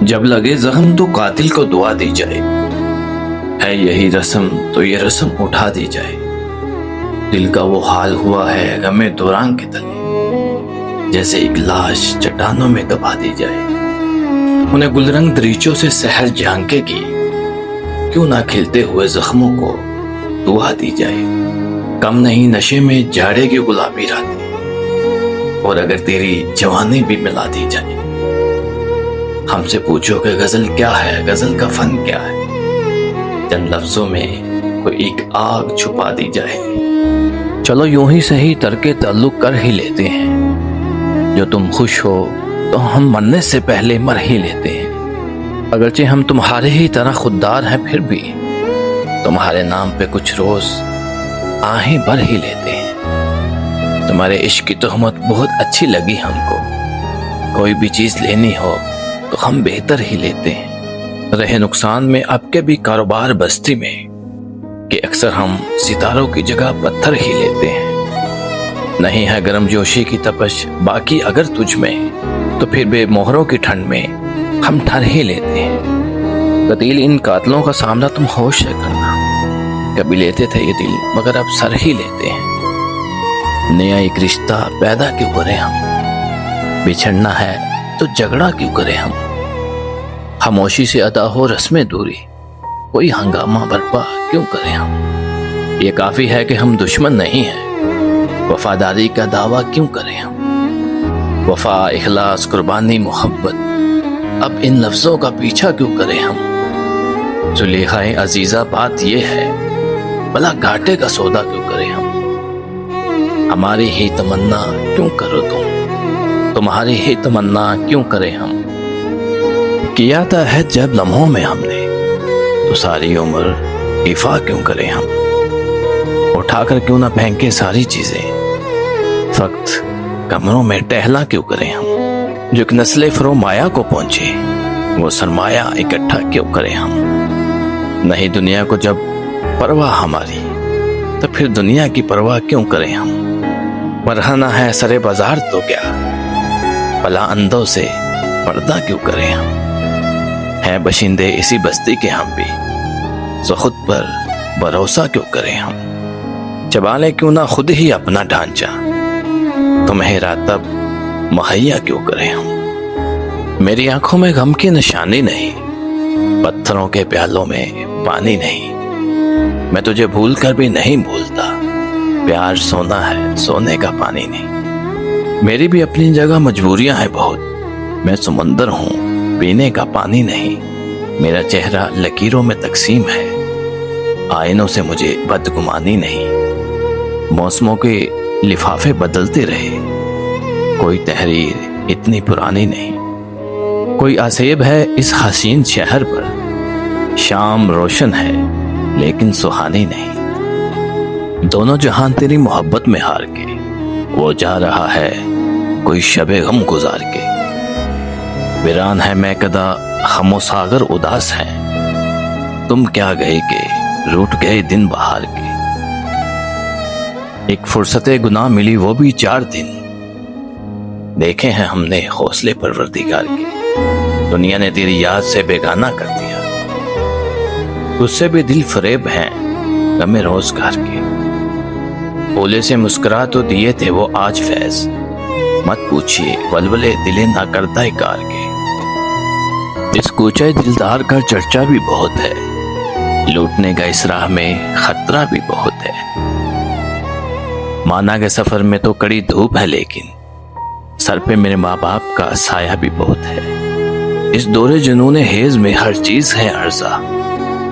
जब लगे जख्म तो कातिल को दुआ दी जाए, है यही रस्म तो ये रस्म उठा दी जाए। दिल का वो हाल हुआ है गमे दौरान के तले, जैसे एक लाश चट्टानों में दबा दी जाए। उन्हें गुलरंग दरीचों से सहर झांके की, क्यों ना खिलते हुए जख्मों को दुआ दी जाए। कम नहीं नशे में जाड़े की गुलाबी रातें, और अगर तेरी जवानी भी मिला दी जाए। हमसे पूछो कि गजल क्या है, गजल का फन क्या है, चंद लफ्जों में कोई एक आग छुपा दी जाए। चलो यूं ही सही तरके ताल्लुक कर ही लेते हैं, जो तुम खुश हो तो हम मरने से पहले मर ही लेते हैं। अगरचे हम तुम्हारे ही तरह खुददार हैं, फिर भी तुम्हारे नाम पे कुछ रोज आहें भर ही लेते हैं। तुम्हारे इश्क की तोहमत बहुत अच्छी लगी हमको, कोई भी चीज लेनी हो तो हम बेहतर ही लेते हैं। रहे नुकसान में अब के भी कारोबार बस्ती में, कि अक्सर हम सितारों की जगह पत्थर ही लेते हैं। नहीं है गर्मजोशी की तपश बाकी अगर तुझ में, तो फिर बेमोहरों की ठंड में हम ठर ही लेते हैं। कतील इन कातलों का सामना तुम होश से करना, कभी लेते थे ये दिल मगर अब सर ही लेते हैं। नया एक रिश्ता पैदा क्यों करें हम, बिछड़ना है तो झगड़ा क्यों करें हम। खामोशी से अदा हो रस्में दूरी, कोई हंगामा बर्पा क्यों करें हम। ये काफी है कि हम दुश्मन नहीं हैं, वफादारी का दावा क्यों करें हम। वफा इखलास कुर्बानी मोहब्बत, अब इन लफ्जों का पीछा क्यों करें हम। जुलेखाए अजीजा बात ये है, भला घाटे का सौदा क्यों करें हम। हमारी ही तमन्ना क्यों करो तुम, तुम्हारी ही तमन्ना क्यों करें हम। किया था है जब लम्हों में हमने, तो सारी उम्र इफा क्यों करें हम। उठाकर क्यों ना फेंके सारी चीजें, वक्त कमरों में टहला क्यों करें हम। जो एक नस्ले फरो माया को पहुंचे, वो सरमाया इकट्ठा क्यों करें हम। नहीं दुनिया को जब परवाह हमारी, तो फिर दुनिया की परवाह क्यों करें हम। बरहाना है सरे बाजार तो क्या, भला अंधों से पर्दा क्यों करें हम। हैं बशिंदे इसी बस्ती के हम भी, तो खुद पर भरोसा क्यों करें हम। चबा लें क्यों ना खुद ही अपना ढांचा, तुम्हें रातब मुहैया क्यों करें हम। मेरी आंखों में गम की निशानी नहीं, पत्थरों के प्यालों में पानी नहीं। मैं तुझे भूल कर भी नहीं भूलता, प्यार सोना है सोने का पानी नहीं। मेरी भी अपनी जगह मजबूरियां हैं बहुत, मैं समुंदर हूँ पीने का पानी नहीं। मेरा चेहरा लकीरों में तकसीम है, आईनों से मुझे बदगुमानी नहीं। मौसमों के लिफाफे बदलते रहे, कोई तहरीर इतनी पुरानी नहीं। कोई आसेब है इस हसीन शहर पर, शाम रोशन है लेकिन सुहानी नहीं। दोनों जहान तेरी मोहब्बत में हार के, वो जा रहा है कोई शबे गम गुजार के। वीरान है मैं कदा खमो सागर उदास है, तुम क्या गए के रूठ गए दिन बहार के। एक फुर्सते गुनाह मिली वो भी 4 दिन, देखे हैं हमने हौसले परवरदिगार के। दुनिया ने तेरी याद से बेगाना कर दिया, उससे भी दिल फरेब हैं गमे रोजगार के। भोले से मुस्कुरा तो दिए थे वो आज फैज, मत पूछिए वलवले दिले ना करता कार के। इस कूचे दिलदार का चर्चा भी बहुत है, लूटने का इस राह में खतरा भी बहुत है। माना के सफर में तो कड़ी धूप है, लेकिन सर पे मेरे माँ बाप का साया भी बहुत है। इस दौरे जुनून हेज में हर चीज है अर्जा,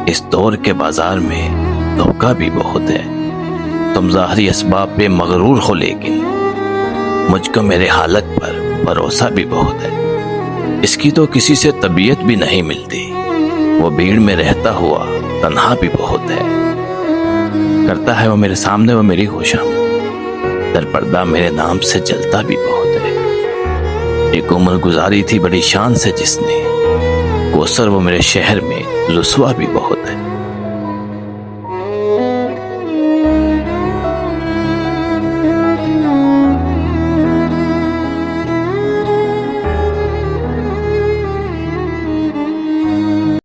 इस दौर के बाजार में धोखा भी बहुत है। तुम ज़ाहरी असबाब पे मगरूर हो, लेकिन मुझको मेरे हालत पर भरोसा भी बहुत है। इसकी तो किसी से तबीयत भी नहीं मिलती, वो भीड़ में रहता हुआ तन्हा भी बहुत है। करता है वो मेरे सामने वो मेरी खुशाम, दर पर्दा मेरे नाम से जलता भी बहुत है। एक उम्र गुजारी थी बड़ी शान से जिसने, कोसर वो मेरे शहर में रुसवा भी बहुत है।